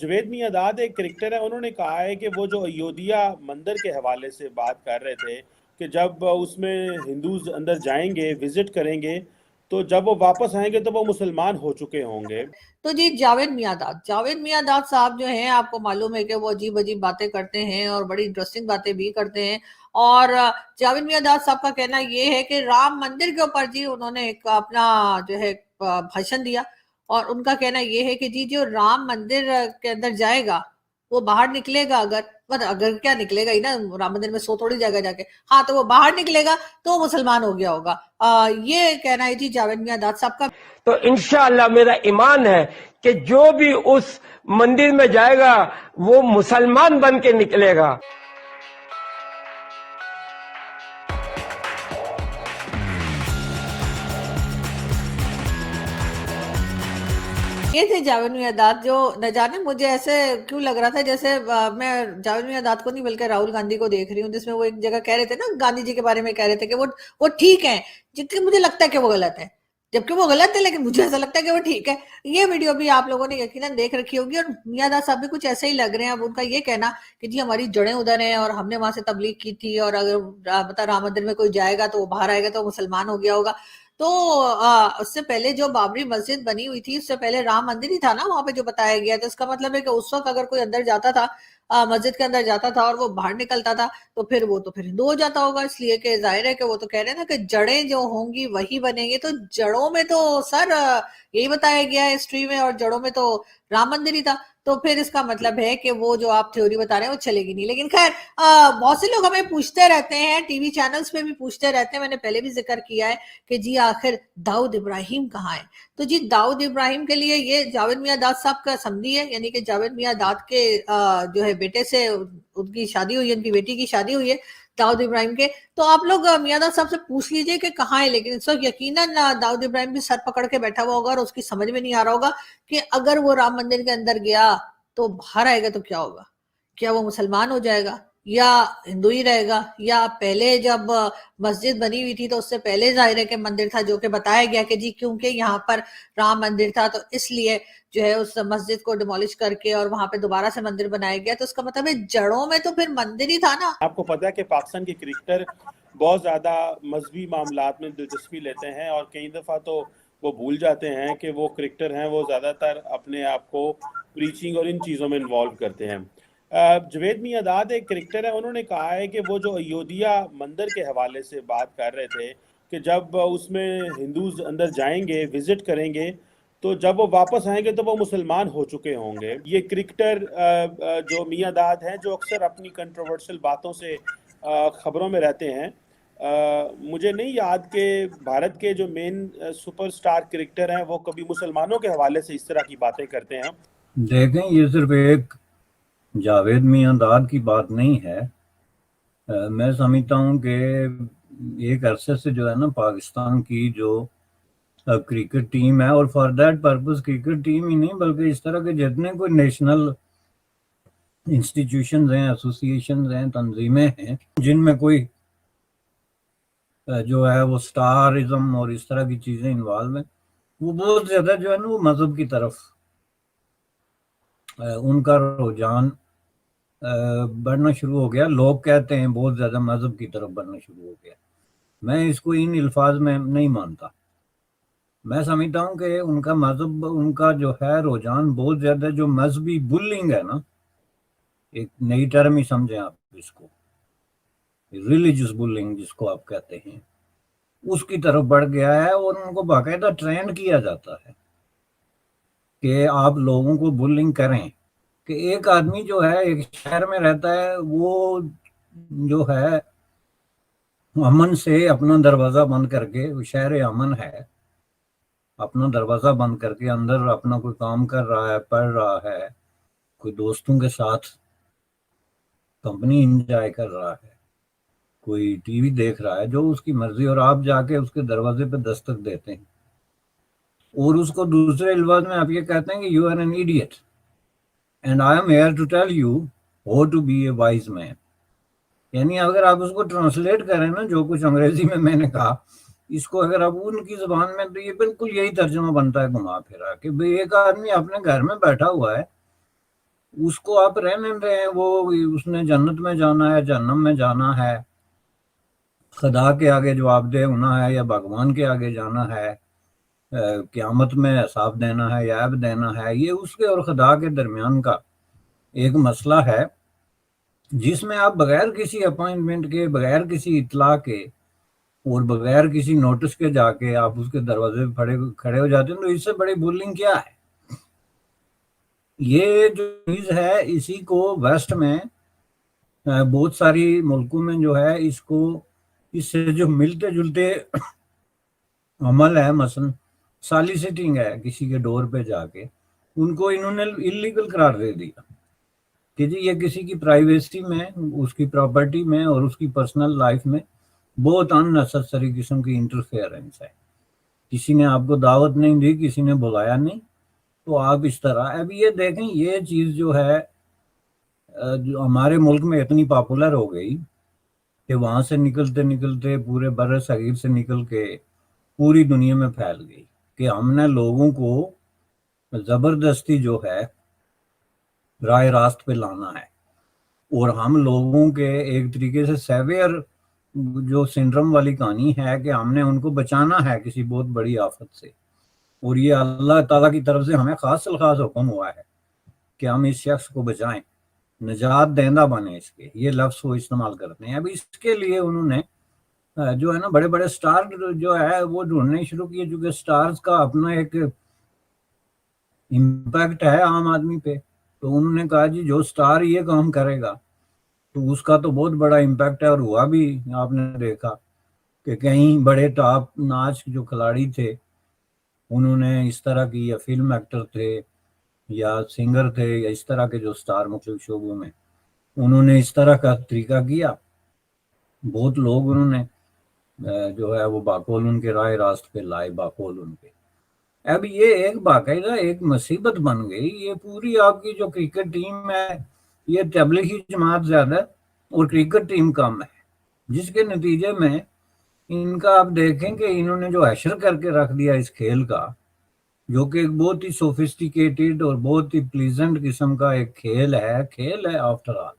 جوید میاں داد ایک کرکٹر ہے، انہوں نے کہا ہے کہ وہ جو ایودھیا مندر کے حوالے سے بات کر رہے تھے کہ جب اس میں ہندوز اندر جائیں گے، وزٹ کریں گے، تو جب وہ واپس آئیں گے تو وہ مسلمان ہو چکے ہوں گے۔ تو جی جاوید میاں داد صاحب جو ہیں، آپ کو معلوم ہے کہ وہ عجیب عجیب باتیں کرتے ہیں اور بڑی انٹرسٹنگ باتیں بھی کرتے ہیں۔ اور جاوید میاں داد صاحب کا کہنا یہ ہے کہ رام مندر کے اوپر جی انہوں نے ایک اپنا جو ہے بھاشن دیا، اور ان کا کہنا یہ ہے کہ جی جو رام مندر کے اندر جائے گا وہ باہر نکلے گا، اگر کیا نکلے گا ہی نا، رام مندر میں سو تھوڑی جائے گا جا کے، ہاں تو وہ باہر نکلے گا تو وہ مسلمان ہو گیا ہوگا۔ یہ کہنا ہے جی جاوید میاں داد صاحب کا۔ تو انشاءاللہ میرا ایمان ہے کہ جو بھی اس مندر میں جائے گا وہ مسلمان بن کے نکلے گا۔ یہ تھے جاوید میاں داد، جو نہ جانے مجھے ایسے کیوں لگ رہا تھا جیسے میں جاوید میاں داد کو نہیں بلکہ راہل گاندھی کو دیکھ رہی ہوں، جس میں وہ ایک جگہ کہہ رہے تھے نا، گاندھی جی کے بارے میں کہہ رہے تھے کہ وہ ٹھیک ہیں، جبکہ مجھے لگتا ہے کہ وہ غلط ہے، جبکہ وہ غلط ہے لیکن مجھے ایسا لگتا ہے کہ وہ ٹھیک ہے۔ یہ ویڈیو بھی آپ لوگوں نے یقیناً دیکھ رکھی ہوگی، اور میاں داد صاحب بھی کچھ ایسے ہی لگ رہے ہیں۔ اب ان کا یہ کہنا کہ جی ہماری جڑیں ادھر ہیں اور ہم نے وہاں سے تبلیغ کی تھی، اور اگر رام مندر میں کوئی جائے گا تو وہ باہر آئے گا تو وہ مسلمان ہو گیا ہوگا۔ تو اس سے پہلے جو بابری مسجد بنی ہوئی تھی، اس سے پہلے رام مندر ہی تھا نا وہاں پہ جو بتایا گیا، تو اس کا مطلب ہے کہ اس وقت اگر کوئی اندر جاتا تھا، مسجد کے اندر جاتا تھا اور وہ باہر نکلتا تھا، تو پھر وہ تو پھر ہندو ہو جاتا ہوگا، اس لیے کہ ظاہر ہے کہ وہ تو کہہ رہے ہیں نا کہ جڑیں جو ہوں گی وہی بنیں گے۔ تو جڑوں میں تو سر یہی بتایا گیا ہے ہسٹری میں، اور جڑوں میں تو رام مندر ہی تھا، تو پھر اس کا مطلب ہے کہ وہ جو آپ تھیوری بتا رہے ہیں وہ چلے گی نہیں۔ لیکن خیر، بہت سے لوگ ہمیں پوچھتے رہتے ہیں، ٹی وی چینلز پہ بھی پوچھتے رہتے ہیں، میں نے پہلے بھی ذکر کیا ہے کہ جی آخر داؤد ابراہیم کہاں ہے؟ تو جی داؤد ابراہیم کے لیے یہ جاوید میاں داد صاحب کا سمدھی ہے، یعنی کہ جاوید میاں داد کے جو ہے بیٹے سے ان کی شادی ہوئی ہے، ان کی بیٹی کی شادی ہوئی ہے داؤد ابراہیم کے۔ تو آپ لوگ میاں داد صاحب سے پوچھ لیجئے کہ کہاں ہے، لیکن اس وقت یقیناً داؤد ابراہیم بھی سر پکڑ کے بیٹھا ہوا ہوگا، اور اس کی سمجھ میں نہیں آ رہا ہوگا کہ اگر وہ رام مندر کے اندر گیا تو باہر آئے گا تو کیا ہوگا؟ کیا وہ مسلمان ہو جائے گا یا ہندو ہی رہے گا؟ یا پہلے جب مسجد بنی ہوئی تھی تو اس سے پہلے ظاہر ہے کہ مندر تھا، جو کہ بتایا گیا کہ جی کیونکہ یہاں پر رام مندر تھا تو اس لیے جو ہے اس مسجد کو ڈیمولش کر کے اور وہاں پہ دوبارہ سے مندر بنایا گیا، تو اس کا مطلب ہے جڑوں میں تو پھر مندر ہی تھا نا۔ آپ کو پتہ ہے کہ پاکستان کے کرکٹر بہت زیادہ مذہبی معاملات میں دلچسپی لیتے ہیں، اور کئی دفعہ تو وہ بھول جاتے ہیں کہ وہ کرکٹر ہیں، وہ زیادہ تر اپنے آپ کو پریچنگ اور ان چیزوں میں انوالو کرتے ہیں۔ جوید میاں داد ایک کرکٹر ہے، انہوں نے کہا ہے کہ وہ جو ایودھیا مندر کے حوالے سے بات کر رہے تھے کہ جب اس میں ہندوز اندر جائیں گے، وزٹ کریں گے، تو جب وہ واپس آئیں گے تو وہ مسلمان ہو چکے ہوں گے۔ یہ کرکٹر جو میاں داد ہیں، جو اکثر اپنی کنٹروورشل باتوں سے خبروں میں رہتے ہیں، مجھے نہیں یاد کہ بھارت کے جو مین سپر سٹار کرکٹر ہیں وہ کبھی مسلمانوں کے حوالے سے اس طرح کی باتیں کرتے ہیں۔ دیکھیں، یہ صرف ایک جاوید میاں داد کی بات نہیں ہے۔ میں سمجھتا ہوں کہ ایک عرصے سے جو ہے نا پاکستان کی جو کرکٹ ٹیم ہے، اور for that purpose cricket team ہی نہیں بلکہ اس طرح کے جتنے کوئی نیشنل انسٹیٹیوشنز ہیں، ایسوسی ایشنز ہیں، تنظیمیں ہیں، جن میں کوئی جو ہے وہ سٹارزم اور اس طرح کی چیزیں انوالو ہیں، وہ بہت زیادہ جو ہے نا وہ مذہب کی طرف ان کا رجحان بڑھنا شروع ہو گیا۔ لوگ کہتے ہیں بہت زیادہ مذہب کی طرف بڑھنا شروع ہو گیا۔ میں اس کو ان الفاظ میں نہیں مانتا۔ میں سمجھتا ہوں کہ ان کا مذہب، ان کا جو ہے رجحان بہت زیادہ جو مذہبی بلنگ ہے نا، ایک نئی ٹرم ہی سمجھیں آپ اس کو، ریلیجس بلنگ جس کو آپ کہتے ہیں، اس کی طرف بڑھ گیا ہے، اور ان کو باقاعدہ ٹرینڈ کیا جاتا ہے کہ آپ لوگوں کو بلنگ کریں۔ کہ ایک آدمی جو ہے ایک شہر میں رہتا ہے، وہ جو ہے امن سے اپنا دروازہ بند کر کے، وہ شہر امن ہے، اپنا دروازہ بند کر کے اندر اپنا کوئی کام کر رہا ہے، پڑھ رہا ہے، کوئی دوستوں کے ساتھ کمپنی انجوائے کر رہا ہے، کوئی ٹی وی دیکھ رہا ہے، جو اس کی مرضی، اور آپ جا کے اس کے دروازے پہ دستک دیتے ہیں، اور اس کو دوسرے الفاظ میں آپ یہ کہتے ہیں کہ you are an idiot and I am here to tell you how to be a wise man. یعنی اگر آپ اس کو ٹرانسلیٹ کریں نا، جو کچھ انگریزی میں نے کہا، اس کو اگر آپ ان کی زبان میں، تو یہ بالکل یہی ترجمہ بنتا ہے گھما پھرا کہ ایک آدمی اپنے گھر میں بیٹھا ہوا ہے، اس کو آپ رہنے دیں، وہ اس نے جنت میں جانا ہے، جہنم میں جانا ہے، خدا کے آگے جواب دہ ہونا ہے یا بھگوان کے آگے جانا ہے، قیامت میں حساب دینا ہے یا عیب دینا ہے، یہ اس کے اور خدا کے درمیان کا ایک مسئلہ ہے جس میں آپ بغیر کسی اپائنٹمنٹ کے، بغیر کسی اطلاع کے اور بغیر کسی نوٹس کے جا کے آپ اس کے دروازے پہ کھڑے ہو جاتے ہیں، تو اس سے بڑی بولنگ کیا ہے؟ یہ جو چیز ہے اسی کو ویسٹ میں بہت ساری ملکوں میں جو ہے اس سے جو ملتے جلتے عمل ہے، مثلا سالیسیٹنگ ہے کسی کے ڈور پہ جا کے، ان کو انہوں نے انلیگل قرار دے دیا کہ جی یہ کسی کی پرائیویسی میں، اس کی پراپرٹی میں اور اس کی پرسنل لائف میں بہت اننیسیسری قسم کی انٹرفیئرنس ہے۔ کسی نے آپ کو دعوت نہیں دی، کسی نے بلایا نہیں، تو آپ اس طرح، اب یہ دیکھیں یہ چیز جو ہے جو ہمارے ملک میں اتنی پاپولر ہو گئی کہ وہاں سے نکلتے نکلتے پورے بر صغیر سے نکل کے پوری دنیا میں پھیل گئی کہ ہم نے لوگوں کو زبردستی جو ہے راہ راست پہ لانا ہے، اور ہم لوگوں کے ایک طریقے سے سیویئر جو سنڈرم والی کہانی ہے کہ ہم نے ان کو بچانا ہے کسی بہت بڑی آفت سے، اور یہ اللہ تعالیٰ کی طرف سے ہمیں خاص الخاص حکم ہوا ہے کہ ہم اس شخص کو بچائیں، نجات دہندہ بنے اس کے، یہ لفظ وہ استعمال کرتے ہیں۔ اب اس کے لیے انہوں نے جو ہے نا بڑے بڑے سٹار جو ہے وہ ڈھونڈنے شروع کیے، چونکہ سٹارز کا اپنا ایک امپیکٹ ہے عام آدمی پہ، تو انہوں نے کہا جی جو سٹار یہ کام کرے گا تو اس کا تو بہت بڑا امپیکٹ ہے، اور ہوا بھی۔ آپ نے دیکھا کہ کہیں بڑے ٹاپ ناچ جو کھلاڑی تھے انہوں نے اس طرح کی، یا فلم ایکٹر تھے یا سنگر تھے یا اس طرح کے جو سٹار مختلف شعبوں میں، انہوں نے اس طرح کا طریقہ کیا، بہت لوگ انہوں نے جو ہے وہ باقول ان کے راہ راست پہ لائے، باقول ان کے۔ اب یہ ایک باقاعدہ ایک مصیبت بن گئی، یہ پوری آپ کی جو کرکٹ ٹیم ہے یہ تبلیغی جماعت زیادہ اور کرکٹ ٹیم کم ہے، جس کے نتیجے میں ان کا آپ دیکھیں کہ انہوں نے جو حشر کر کے رکھ دیا اس کھیل کا، جو کہ ایک بہت ہی سوفسٹیکیٹڈ اور بہت ہی پلیزنٹ قسم کا ایک کھیل ہے آفٹر آل،